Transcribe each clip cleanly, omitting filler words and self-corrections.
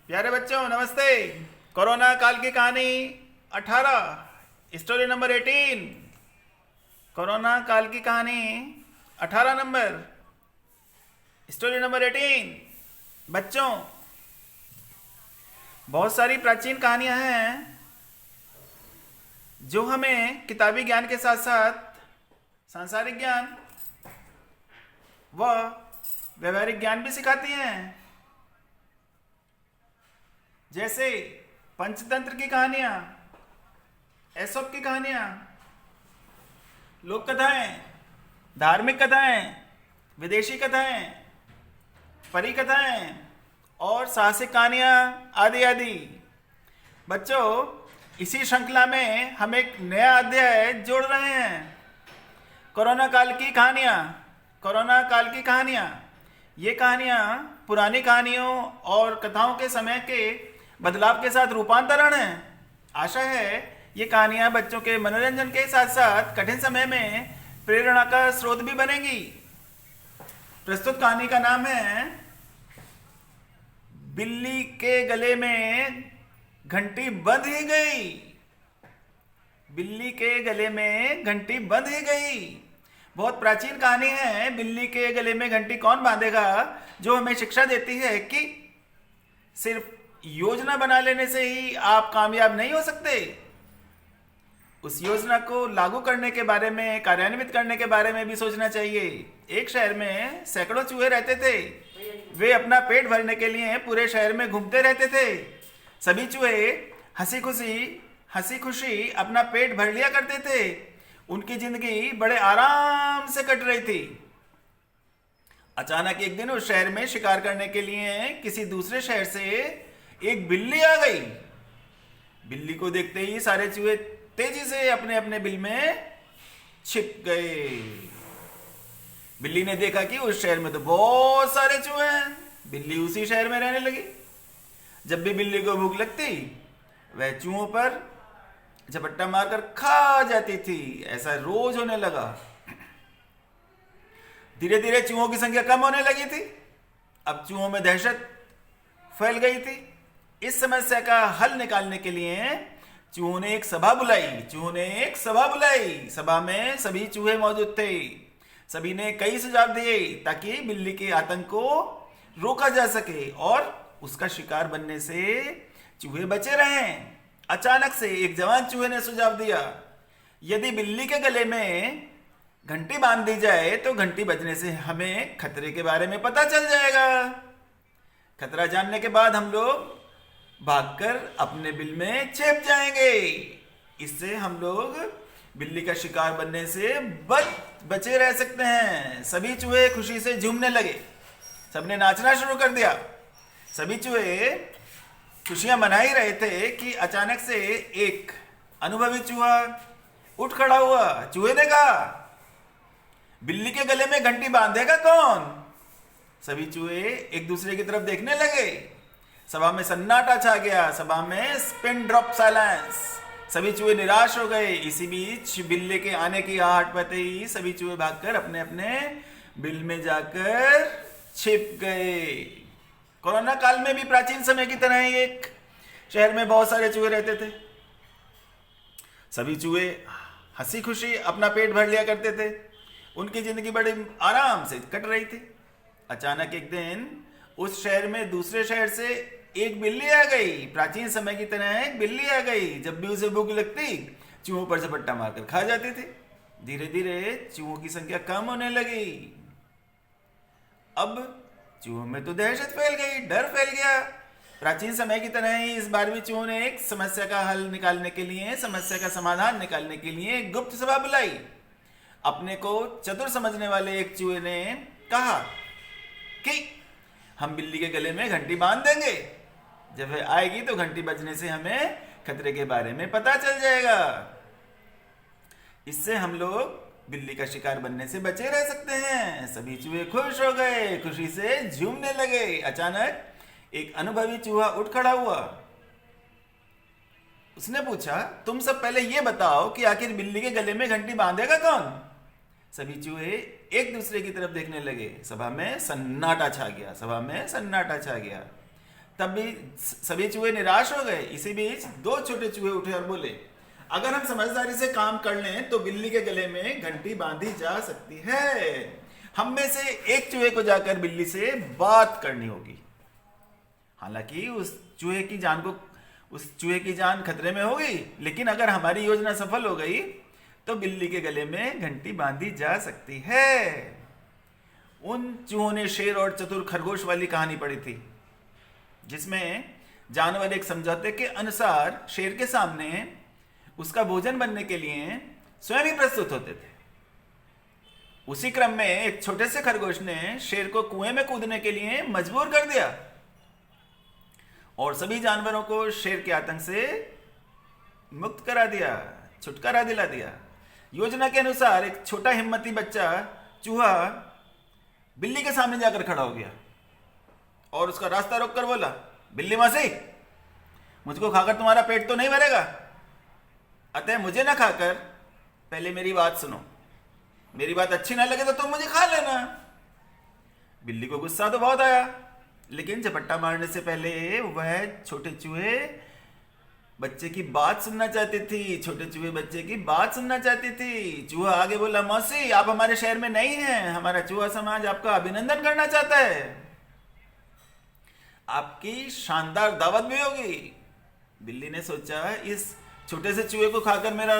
प्यारे बच्चों नमस्ते। कोरोना काल की कहानी 18, स्टोरी नंबर 18। कोरोना काल की कहानी 18 नंबर, स्टोरी नंबर 18। बच्चों, बहुत सारी प्राचीन कहानियां हैं जो हमें किताबी ज्ञान के साथ साथ सांसारिक ज्ञान व व्यवहारिक ज्ञान भी सिखाती हैं। जैसे पंचतंत्र की कहानियां, एसोप की कहानियां, लोक कथाएं, धार्मिक कथाएं, विदेशी कथाएं, परी कथाएं और साहसिक कहानियां आदि आदि। बच्चों, इसी श्रृंखला में हम एक नया अध्याय जोड़ रहे हैं। कोरोना काल की कहानियां। कोरोना काल की कहानियां, ये कहानियां पुरानी कहानियों और कथाओं के समय के बदलाव के साथ रूपांतरण है। आशा है ये कहानियां बच्चों के मनोरंजन के साथ साथ कठिन समय में प्रेरणा का स्रोत भी बनेगी। प्रस्तुत कहानी का नाम है बिल्ली के गले में घंटी बंध ही गई। बिल्ली के गले में घंटी बंध ही गई। बहुत प्राचीन कहानी है। बिल्ली के गले में घंटी कौन बांधेगा, जो हमें शिक्षा देती है कि सिर्फ योजना बना लेने से ही आप कामयाब नहीं हो सकते। उस योजना को लागू करने के बारे में, कार्यान्वित करने के बारे में भी सोचना चाहिए। एक शहर में सैकड़ों चूहे रहते थे। वे अपना पेट भरने के लिए पूरे शहर में घूमते रहते थे। सभी चूहे हंसी खुशी अपना पेट भर लिया करते थे। उनकी जिंदगी बड़े आराम से कट रही थी। अचानक एक दिन उस शहर में शिकार करने के लिए किसी दूसरे शहर से एक बिल्ली आ गई। बिल्ली को देखते ही सारे चूहे तेजी से अपने अपने बिल में छिप गए। बिल्ली ने देखा कि उस शहर में तो बहुत सारे चूहे हैं। बिल्ली उसी शहर में रहने लगी। जब भी बिल्ली को भूख लगती, वह चूहों पर झपट्टा मारकर खा जाती थी। ऐसा रोज होने लगा। धीरे धीरे चूहों की संख्या कम होने लगी थी। अब चूहों में दहशत फैल गई थी। इस समस्या का हल निकालने के लिए चूहों ने एक सभा बुलाई। सभा में सभी चूहे मौजूद थे। सभी ने कई सुझाव दिए ताकि बिल्ली के आतंक को रोका जा सके और उसका शिकार बनने से चूहे बचे रहें। अचानक से एक जवान चूहे ने सुझाव दिया, यदि बिल्ली के गले में घंटी बांध दी जाए तो घंटी बजने से हमें खतरे के बारे में पता चल जाएगा। खतरा जानने के बाद हम लोग भागकर अपने बिल में छिप जाएंगे। इससे हम लोग बिल्ली का शिकार बनने से बचे रह सकते हैं। सभी चूहे खुशी से झूमने लगे। सबने नाचना शुरू कर दिया। सभी चूहे खुशियां मना ही रहे थे कि अचानक से एक अनुभवी चूहा उठ खड़ा हुआ। चूहे ने कहा, बिल्ली के गले में घंटी बांधेगा कौन? सभी चूहे एक दूसरे की तरफ देखने लगे। सभा में सन्नाटा छा गया। सभा में पिन ड्रॉप साइलेंस। सभी चूहे निराश हो गए। इसी बीच बिल्ली के आने की आहट पाते ही सभी चूहे भागकर अपने अपने बिल में जाकर छिप गए। कोरोना काल में भी प्राचीन समय की तरह ही एक शहर में बहुत सारे चूहे रहते थे। सभी चूहे हंसी खुशी अपना पेट भर लिया करते थे। उनकी जिंदगी बड़े आराम से कट रही थी। अचानक एक दिन उस शहर में दूसरे शहर से एक बिल्ली आ गई। प्राचीन समय की तरह एक बिल्ली आ गई। जब भी उसे भूख लगती, चूहों पर झपट्टा मारकर खा जाती थी। धीरे धीरे चूहों की संख्या कम होने लगी। अब चूहों में तो दहशत फैल गई, डर फैल गया। प्राचीन समय की तरह ही इस बार भी चूहों ने एक समस्या का हल निकालने के लिए, समस्या का समाधान निकालने के लिए एक गुप्त सभा बुलाई। अपने को चतुर समझने वाले एक चूहे ने कहा कि हम बिल्ली के गले में घंटी बांध देंगे। जब वह आएगी तो घंटी बजने से हमें खतरे के बारे में पता चल जाएगा। इससे हम लोग बिल्ली का शिकार बनने से बचे रह सकते हैं। सभी चूहे खुश हो गए, खुशी से झूमने लगे। अचानक एक अनुभवी चूहा उठ खड़ा हुआ। उसने पूछा, तुम सब पहले ये बताओ कि आखिर बिल्ली के गले में घंटी बांधेगा कौन? सभी चूहे एक दूसरे की तरफ देखने लगे। सभा में सन्नाटा छा गया। तब भी सभी चूहे निराश हो गए। इसी बीच दो छोटे चूहे उठे और बोले, अगर हम समझदारी से काम कर लें तो बिल्ली के गले में घंटी बांधी जा सकती है। हम में से एक चूहे को जाकर बिल्ली से बात करनी होगी। हालांकि उस चूहे की जान खतरे में होगी, लेकिन अगर हमारी योजना सफल हो गई तो बिल्ली के गले में घंटी बांधी जा सकती है। उन चूहों ने शेर और चतुर खरगोश वाली कहानी पढ़ी थी, जिसमें जानवर एक समझौते के अनुसार शेर के सामने उसका भोजन बनने के लिए स्वयं ही प्रस्तुत होते थे। उसी क्रम में एक छोटे से खरगोश ने शेर को कुएं में कूदने के लिए मजबूर कर दिया और सभी जानवरों को शेर के आतंक से मुक्त करा दिया, छुटकारा दिला दिया। योजना के अनुसार एक छोटा हिम्मती बच्चा चूहा बिल्ली के सामने जाकर खड़ा हो गया और उसका रास्ता रोककर बोला, बिल्ली मौसी, मुझको खाकर तुम्हारा पेट तो नहीं भरेगा, अतः मुझे ना खाकर पहले मेरी बात सुनो। मेरी बात अच्छी ना लगे तो तुम मुझे खा लेना। बिल्ली को गुस्सा तो बहुत आया, लेकिन झपट्टा मारने से पहले वह छोटे चूहे बच्चे की बात सुनना चाहती थी। छोटे चूहे बच्चे की बात सुनना चाहती थी। चूहा आगे बोला, मौसी, आप हमारे शहर में नहीं हैं, हमारा चूहा समाज आपका अभिनंदन करना चाहता है, आपकी शानदार दावत भी होगी। बिल्ली ने सोचा, इस छोटे से चूहे को खाकर मेरा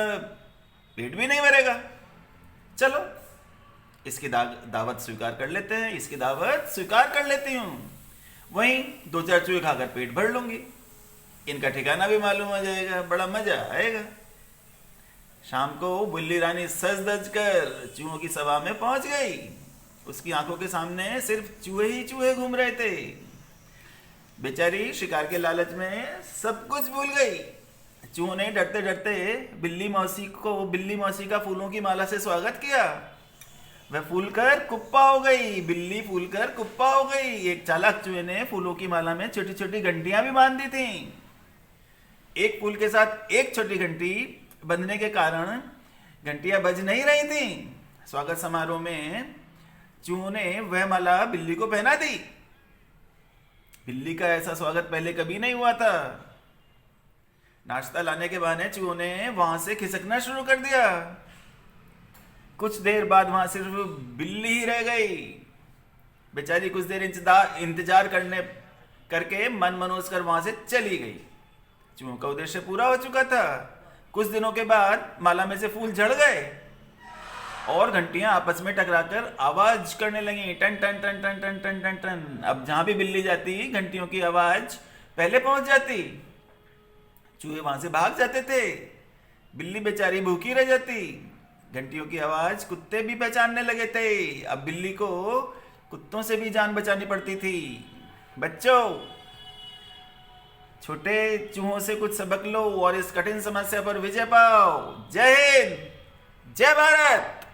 पेट भी नहीं भरेगा, चलो इसकी दावत स्वीकार कर लेते हैं, इसकी दावत स्वीकार कर लेती हूं। वहीं दो चार चूहे खाकर पेट भर लूंगी, इनका ठिकाना भी मालूम हो जाएगा, बड़ा मजा आएगा। शाम को बिल्ली रानी सज धज कर चूहों की सभा में पहुंच गई। उसकी आंखों के सामने सिर्फ चूहे ही चूहे घूम रहे थे। बेचारी शिकार के लालच में सब कुछ भूल गई। चूहों ने डरते डरते बिल्ली मौसी का फूलों की माला से स्वागत किया। वह फूल कर कुप्पा हो गई, बिल्ली फूल कर कुप्पा हो गई। एक चालाक चूहे ने फूलों की माला में छोटी छोटी घंटियां भी बांध दी थीं। एक फूल के साथ एक छोटी घंटी बंधने के कारण घंटियां बज नहीं रही थीं। स्वागत समारोह में चूहों ने वह माला बिल्ली को पहना दी। बिल्ली का ऐसा स्वागत पहले कभी नहीं हुआ था। नाश्ता लाने के बहाने चूहों ने वहां से खिसकना शुरू कर दिया। कुछ देर बाद वहां सिर्फ बिल्ली ही रह गई। बेचारी कुछ देर इंतजार करके मन मनोज कर वहां से चली गई। चूहों का उद्देश्य पूरा हो चुका था। कुछ दिनों के बाद माला में से फूल झड़ गए और घंटियां आपस में टकराकर आवाज करने लगी, टन टन टन टन टन टन टन टन। अब जहां भी बिल्ली जाती घंटियों की आवाज पहले पहुंच जाती। चूहे वहां से भाग जाते थे। बिल्ली बेचारी भूखी रह जाती। घंटियों की आवाज कुत्ते भी पहचानने लगे थे। अब बिल्ली को कुत्तों से भी जान बचानी पड़ती थी। बच्चों, छोटे चूहों से कुछ सबक लो और इस कठिन समस्या पर विजय पाओ। जय हिंद, जय भारत।